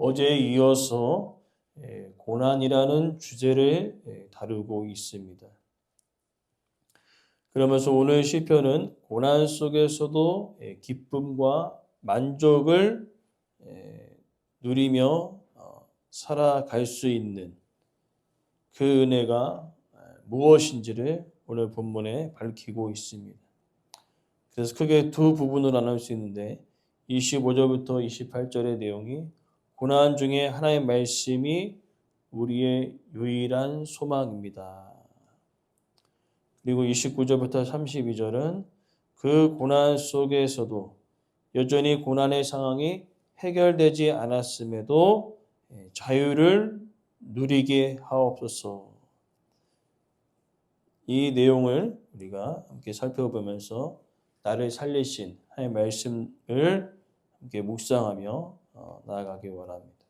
어제에 이어서 고난이라는 주제를 다루고 있습니다. 그러면서 오늘 시편은 고난 속에서도 기쁨과 만족을 누리며 살아갈 수 있는 그 은혜가 무엇인지를 오늘 본문에 밝히고 있습니다. 그래서 크게 두 부분으로 나눌 수 있는데 25절부터 28절의 내용이 고난 중에 하나의 말씀이 우리의 유일한 소망입니다. 그리고 29절부터 32절은 그 고난 속에서도 여전히 고난의 상황이 해결되지 않았음에도 자유를 누리게 하옵소서. 이 내용을 우리가 함께 살펴보면서 나를 살리신 하나님의 말씀을 함께 묵상하며 나아가기 원합니다.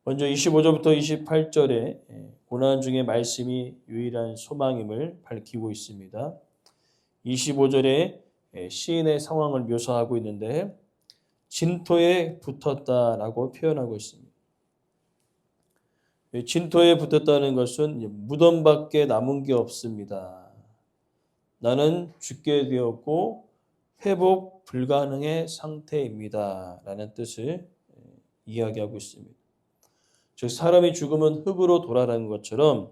먼저 25절부터 28절에 고난 중에 말씀이 유일한 소망임을 밝히고 있습니다. 25절에 시인의 상황을 묘사하고 있는데 진토에 붙었다라고 표현하고 있습니다. 진토에 붙었다는 것은 무덤밖에 남은 게 없습니다. 나는 죽게 되었고 회복 불가능의 상태입니다. 라는 뜻을 이야기하고 있습니다. 즉 사람이 죽으면 흙으로 돌아가는 것처럼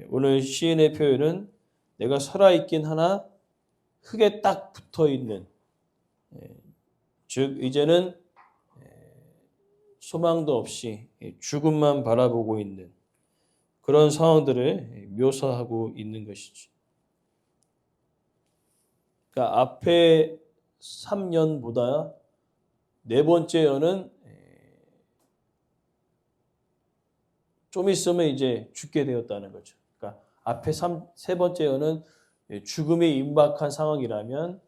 오늘 시인의 표현은 내가 살아있긴 하나 흙에 딱 붙어있는, 즉 이제는 소망도 없이 죽음만 바라보고 있는 그런 상황들을 묘사하고 있는 것이죠. 그러니까 앞에 3년보다 네 번째 연은 좀 있으면 이제 죽게 되었다는 거죠. 그러니까 앞에 세 번째 연은 죽음이 임박한 상황이라면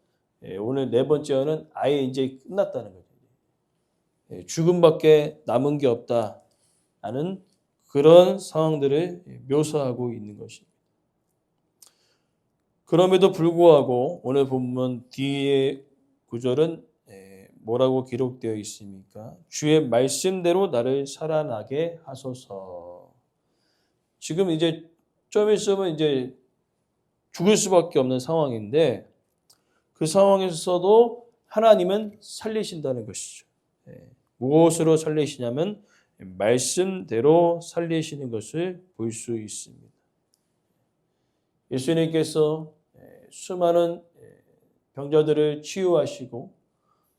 오늘 네 번째 연은 아예 이제 끝났다는 거죠. 죽음밖에 남은 게 없다라는 그런 상황들을 묘사하고 있는 것입니다. 그럼에도 불구하고 오늘 본문 뒤에 구절은 뭐라고 기록되어 있습니까? 주의 말씀대로 나를 살아나게 하소서. 지금 이제 좀 있으면 이제 죽을 수밖에 없는 상황인데 그 상황에서도 하나님은 살리신다는 것이죠. 무엇으로 살리시냐면 말씀대로 살리시는 것을 볼 수 있습니다. 예수님께서 수많은 병자들을 치유하시고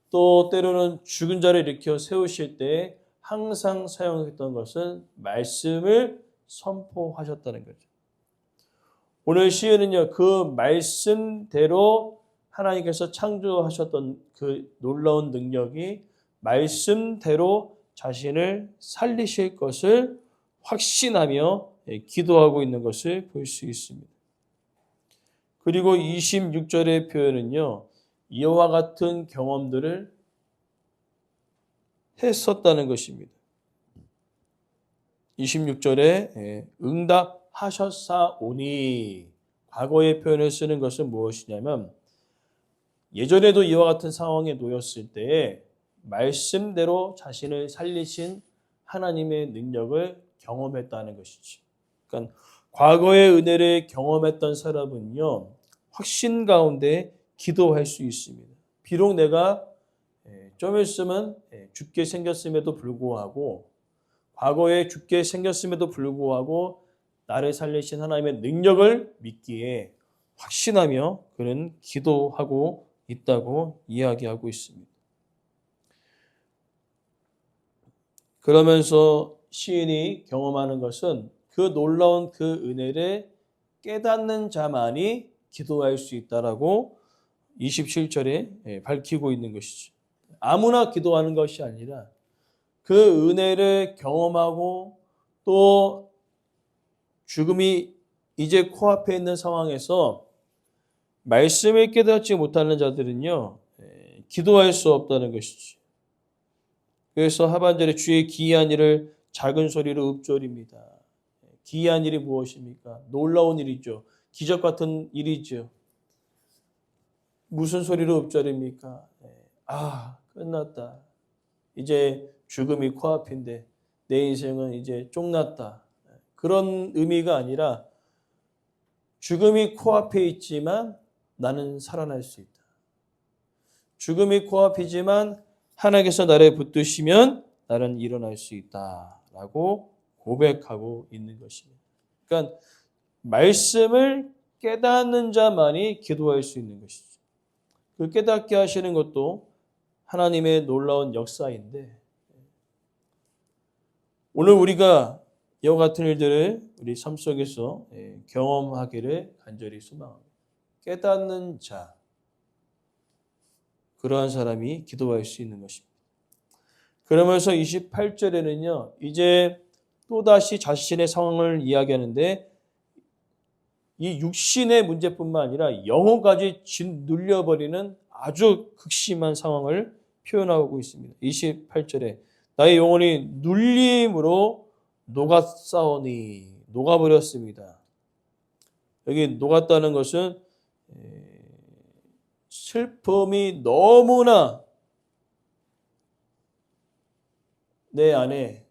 또 때로는 죽은 자를 일으켜 세우실 때 항상 사용했던 것은 말씀을 선포하셨다는 거죠. 오늘 시에는요, 그 말씀대로 하나님께서 창조하셨던 그 놀라운 능력이 말씀대로 자신을 살리실 것을 확신하며 기도하고 있는 것을 볼 수 있습니다. 그리고 26절의 표현은요, 이와 같은 경험들을 했었다는 것입니다. 26절에 응답하셨사오니 과거의 표현을 쓰는 것은 무엇이냐면 예전에도 이와 같은 상황에 놓였을 때에 말씀대로 자신을 살리신 하나님의 능력을 경험했다는 것이죠. 그러니까 과거의 은혜를 경험했던 사람은요, 확신 가운데 기도할 수 있습니다. 비록 내가 좀 있으면 죽게 생겼음에도 불구하고 과거에 죽게 생겼음에도 불구하고 나를 살리신 하나님의 능력을 믿기에 확신하며 그는 기도하고 있다고 이야기하고 있습니다. 그러면서 시인이 경험하는 것은 그 놀라운 그 은혜를 깨닫는 자만이 기도할 수 있다라고 27절에 밝히고 있는 것이죠. 아무나 기도하는 것이 아니라 그 은혜를 경험하고 또 죽음이 이제 코앞에 있는 상황에서 말씀을 깨닫지 못하는 자들은요, 기도할 수 없다는 것이죠. 그래서 하반절에 주의 기이한 일을 작은 소리로 읊조립니다. 기이한 일이 무엇입니까? 놀라운 일이죠. 기적 같은 일이죠. 무슨 소리로 읊조립니까? 끝났다. 이제 죽음이 코앞인데 내 인생은 이제 쫑났다. 그런 의미가 아니라 죽음이 코앞에 있지만 나는 살아날 수 있다. 죽음이 코앞이지만 하나님께서 나를 붙드시면 나는 일어날 수 있다라고 고백하고 있는 것입니다. 그러니까 말씀을 깨닫는 자만이 기도할 수 있는 것이죠. 그 깨닫게 하시는 것도 하나님의 놀라운 역사인데 오늘 우리가 이와 같은 일들을 우리 삶 속에서 경험하기를 간절히 소망합니다. 깨닫는 자, 그러한 사람이 기도할 수 있는 것입니다. 그러면서 28절에는요. 이제 또다시 자신의 상황을 이야기하는데 이 육신의 문제뿐만 아니라 영혼까지 짓눌려버리는 아주 극심한 상황을 표현하고 있습니다. 28절에 나의 영혼이 눌림으로 녹았사오니 녹아버렸습니다. 여기 녹았다는 것은 슬픔이 너무나 내 안에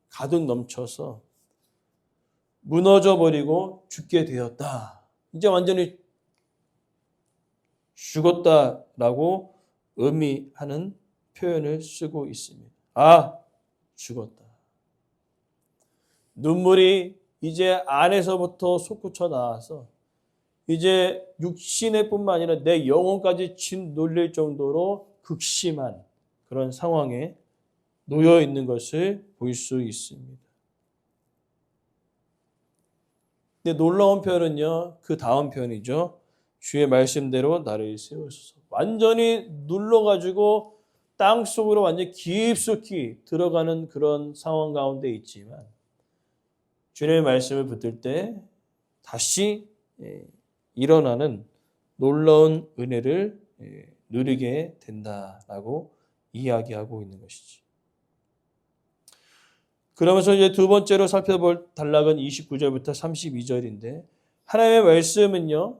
가득 넘쳐서 무너져 버리고 죽게 되었다. 이제 완전히 죽었다라고 의미하는 표현을 쓰고 있습니다. 아, 죽었다. 눈물이 이제 안에서부터 솟구쳐 나와서 이제 육신의 뿐만 아니라 내 영혼까지 짓눌릴 정도로 극심한 그런 상황에 놓여 있는 것을 볼 수 있습니다. 근데 놀라운 표현은요, 그 다음 표현이죠. 주의 말씀대로 나를 세우소서. 완전히 눌러가지고 땅 속으로 완전히 깊숙이 들어가는 그런 상황 가운데 있지만 주님의 말씀을 붙들 때 다시 일어나는 놀라운 은혜를 누리게 된다라고 이야기하고 있는 것이지. 그러면서 이제 두 번째로 살펴볼 단락은 29절부터 32절인데 하나님의 말씀은요.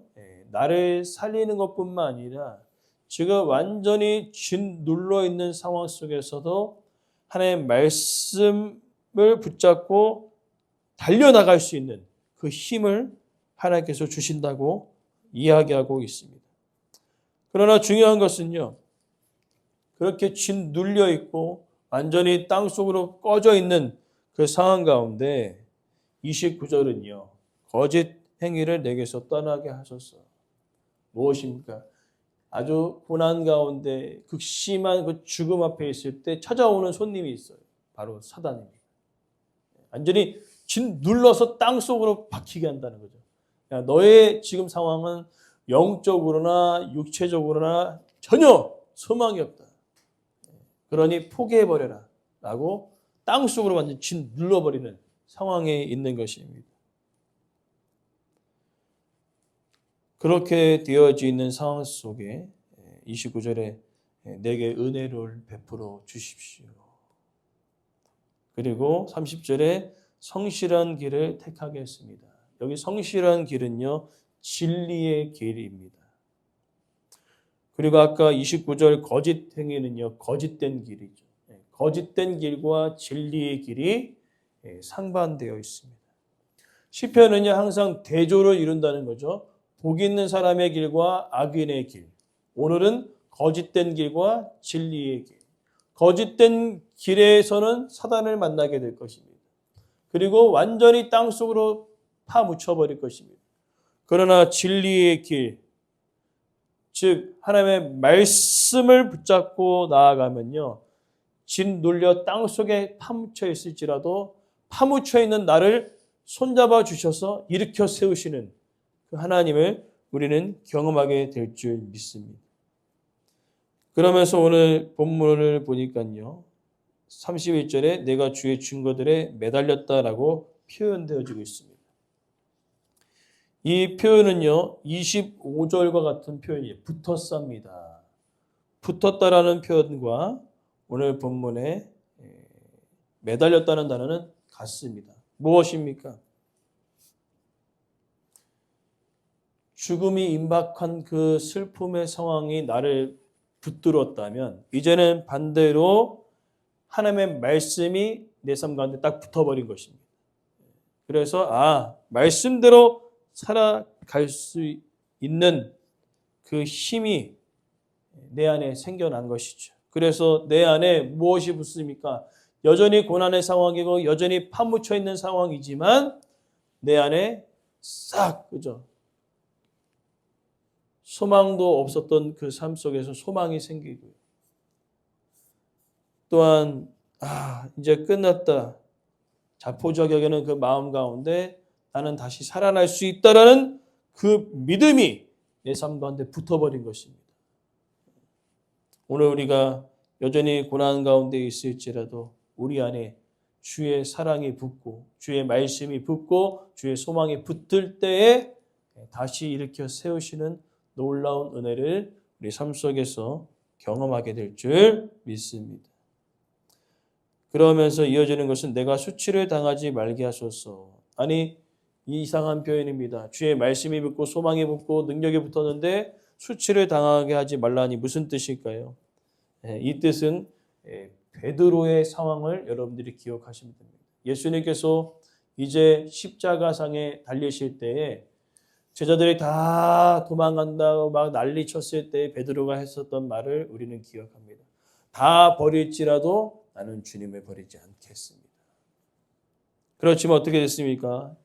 나를 살리는 것뿐만 아니라 지금 완전히 짓눌러 있는 상황 속에서도 하나님의 말씀을 붙잡고 달려나갈 수 있는 그 힘을 하나님께서 주신다고 이야기하고 있습니다. 그러나 중요한 것은요. 그렇게 짓눌려 있고 완전히 땅속으로 꺼져 있는 그 상황 가운데 29절은요. 거짓 행위를 내게서 떠나게 하소서. 무엇입니까? 아주 고난 가운데 극심한 그 죽음 앞에 있을 때 찾아오는 손님이 있어요. 바로 사단입니다. 완전히 짓눌러서 땅속으로 박히게 한다는 거죠. 야, 너의 지금 상황은 영적으로나 육체적으로나 전혀 소망이 없다. 그러니 포기해버려라. 라고 땅속으로 완전히 짓눌러버리는 상황에 있는 것입니다. 그렇게 되어져 있는 상황 속에 29절에 내게 은혜를 베풀어 주십시오. 그리고 30절에 성실한 길을 택하게 했습니다. 여기 성실한 길은요. 진리의 길입니다. 그리고 아까 29절 거짓 행위는요. 거짓된 길이죠. 거짓된 길과 진리의 길이 상반되어 있습니다. 시편은요. 항상 대조를 이룬다는 거죠. 복 있는 사람의 길과 악인의 길. 오늘은 거짓된 길과 진리의 길. 거짓된 길에서는 사단을 만나게 될 것입니다. 그리고 완전히 땅속으로 파묻혀버릴 것입니다. 그러나 진리의 길, 즉 하나님의 말씀을 붙잡고 나아가면요. 짓눌려 땅속에 파묻혀 있을지라도 파묻혀 있는 나를 손잡아 주셔서 일으켜 세우시는 그 하나님을 우리는 경험하게 될 줄 믿습니다. 그러면서 오늘 본문을 보니까요. 31절에 내가 주의 증거들에 매달렸다라고 표현되어지고 있습니다. 이 표현은요. 25절과 같은 표현이에요. 붙었습니다. 붙었다라는 표현과 오늘 본문에 매달렸다는 단어는 같습니다. 무엇입니까? 죽음이 임박한 그 슬픔의 상황이 나를 붙들었다면 이제는 반대로 하나님의 말씀이 내 삶 가운데 딱 붙어버린 것입니다. 그래서 말씀대로 살아갈 수 있는 그 힘이 내 안에 생겨난 것이죠. 그래서 내 안에 무엇이 붙습니까? 여전히 고난의 상황이고 여전히 파묻혀 있는 상황이지만 내 안에 싹 그죠? 소망도 없었던 그 삶 속에서 소망이 생기고요. 또한 이제 끝났다. 자포자기하는 그 마음 가운데 나는 다시 살아날 수 있다라는 그 믿음이 내 삶 가운데 붙어버린 것입니다. 오늘 우리가 여전히 고난 가운데 있을지라도 우리 안에 주의 사랑이 붙고 주의 말씀이 붙고 주의 소망이 붙을 때에 다시 일으켜 세우시는 놀라운 은혜를 우리 삶 속에서 경험하게 될 줄 믿습니다. 그러면서 이어지는 것은 내가 수치를 당하지 말게 하소서. 아니 이상한 표현입니다. 주의 말씀이 붙고 소망이 붙고 능력이 붙었는데 수치를 당하게 하지 말라니 무슨 뜻일까요? 이 뜻은 베드로의 상황을 여러분들이 기억하시면 됩니다. 예수님께서 이제 십자가상에 달리실 때에 제자들이 다 도망간다고 막 난리 쳤을 때 베드로가 했었던 말을 우리는 기억합니다. 다 버릴지라도 나는 주님을 버리지 않겠습니다. 그렇지만 어떻게 됐습니까?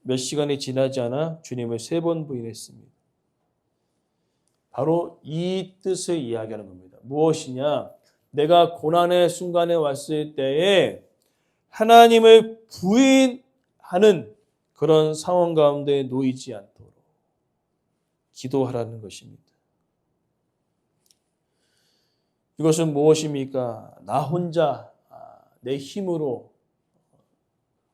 몇 시간이 지나지 않아 주님을 3번 부인했습니다. 바로 이 뜻을 이야기하는 겁니다. 무엇이냐? 내가 고난의 순간에 왔을 때에 하나님을 부인하는 그런 상황 가운데 놓이지 않도록 기도하라는 것입니다. 이것은 무엇입니까? 나 혼자 내 힘으로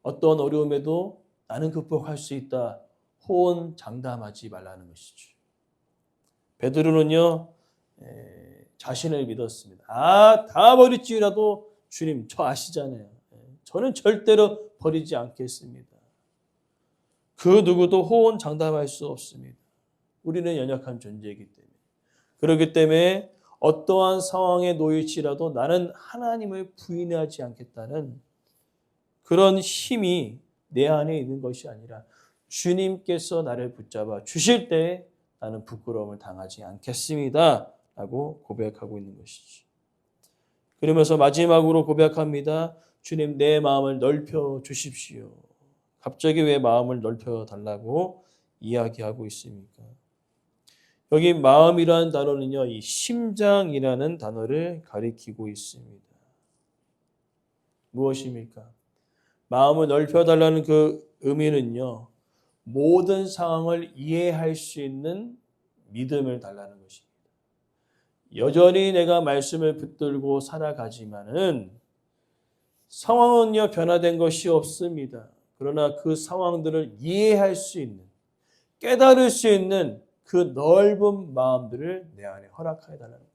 어떤 어려움에도 나는 극복할 수 있다. 호언장담하지 말라는 것이죠. 베드로는요 자신을 믿었습니다. 다 버릴지라도 주님 저 아시잖아요. 저는 절대로 버리지 않겠습니다. 그 누구도 호언장담할 수 없습니다. 우리는 연약한 존재이기 때문에. 그렇기 때문에 어떠한 상황에 놓일지라도 나는 하나님을 부인하지 않겠다는 그런 힘이 내 안에 있는 것이 아니라 주님께서 나를 붙잡아 주실 때 나는 부끄러움을 당하지 않겠습니다. 라고 고백하고 있는 것이죠. 그러면서 마지막으로 고백합니다. 주님 내 마음을 넓혀 주십시오. 갑자기 왜 마음을 넓혀 달라고 이야기하고 있습니까? 여기 마음이라는 단어는요, 이 심장이라는 단어를 가리키고 있습니다. 무엇입니까? 마음을 넓혀 달라는 그 의미는요, 모든 상황을 이해할 수 있는 믿음을 달라는 것입니다. 여전히 내가 말씀을 붙들고 살아가지만은 상황은요, 변화된 것이 없습니다. 그러나 그 상황들을 이해할 수 있는, 깨달을 수 있는 그 넓은 마음들을 내 안에 허락하여 달라는 거죠.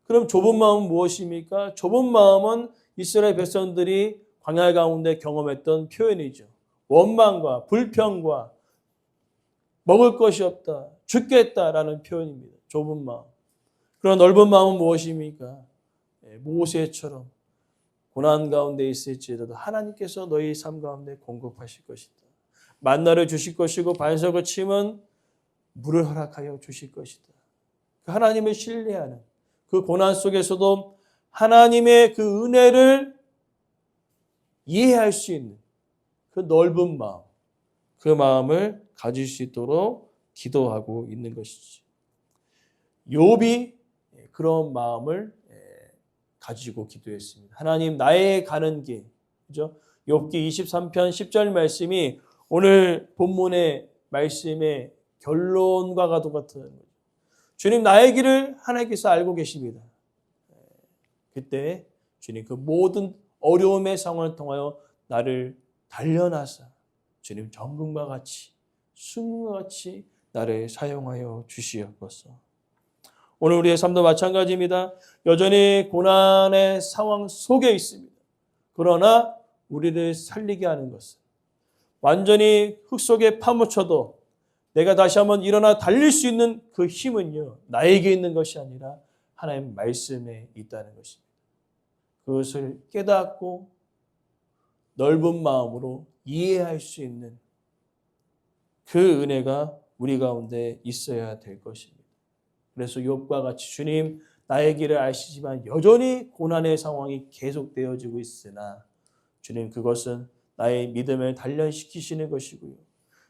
그럼 좁은 마음은 무엇입니까? 좁은 마음은 이스라엘 백성들이 광야 가운데 경험했던 표현이죠. 원망과 불평과 먹을 것이 없다, 죽겠다라는 표현입니다. 좁은 마음. 그런 넓은 마음은 무엇입니까? 모세처럼 고난 가운데 있을지라도 하나님께서 너희 삶 가운데 공급하실 것이다. 만나를 주실 것이고 반석을 치면 물을 허락하여 주실 것이다. 그 하나님을 신뢰하는 그 고난 속에서도 하나님의 그 은혜를 이해할 수 있는 그 넓은 마음, 그 마음을 가질 수 있도록 기도하고 있는 것이죠. 욥이 그런 마음을 가지고 기도했습니다. 하나님 나의 가는 길, 그죠? 욥기 23편 10절 말씀이 오늘 본문의 말씀의 결론과 같은 거죠. 주님 나의 길을 하나님께서 알고 계십니다. 그때 주님 그 모든 어려움의 상황을 통하여 나를 단련하사 주님 정금과 같이 순금과 같이 나를 사용하여 주시옵소서. 오늘 우리의 삶도 마찬가지입니다. 여전히 고난의 상황 속에 있습니다. 그러나 우리를 살리게 하는 것은 완전히 흙 속에 파묻혀도 내가 다시 한번 일어나 달릴 수 있는 그 힘은요, 나에게 있는 것이 아니라 하나님 말씀에 있다는 것입니다. 그것을 깨닫고 넓은 마음으로 이해할 수 있는 그 은혜가 우리 가운데 있어야 될 것입니다. 그래서 욥과 같이 주님 나의 길을 아시지만 여전히 고난의 상황이 계속되어지고 있으나 주님 그것은 나의 믿음을 단련시키시는 것이고요.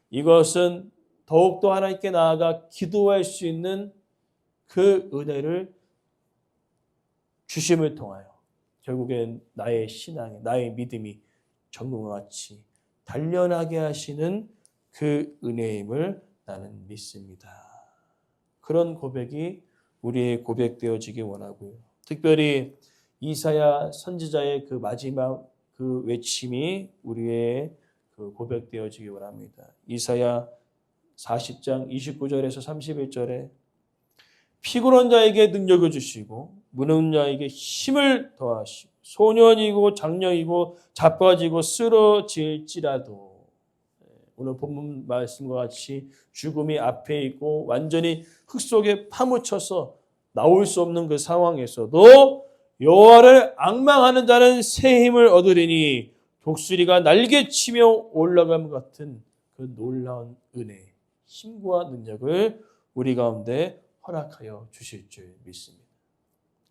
이것은 더욱더 하나님께 나아가 기도할 수 있는 그 은혜를 주심을 통하여 결국엔 나의 신앙, 나의 믿음이 전공과 같이 단련하게 하시는 그 은혜임을 나는 믿습니다. 그런 고백이 우리의 고백되어지기 원하고요. 특별히 이사야 선지자의 그 마지막 그 외침이 우리의 그 고백되어지기 원합니다. 이사야 40장 29절에서 31절에 피곤한 자에게 능력을 주시고 무능한 자에게 힘을 더하시고 소년이고 장녀이고 자빠지고 쓰러질지라도 오늘 본문 말씀과 같이 죽음이 앞에 있고 완전히 흙 속에 파묻혀서 나올 수 없는 그 상황에서도 여호와를 앙망하는 자는 새 힘을 얻으리니 독수리가 날개치며 올라감 같은 그 놀라운 은혜, 힘과 능력을 우리 가운데 허락하여 주실 줄 믿습니다.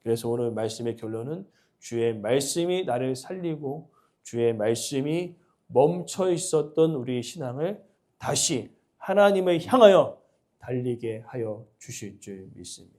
그래서 오늘 말씀의 결론은 주의 말씀이 나를 살리고 주의 말씀이 멈춰 있었던 우리의 신앙을 다시 하나님을 향하여 달리게 하여 주실 줄 믿습니다.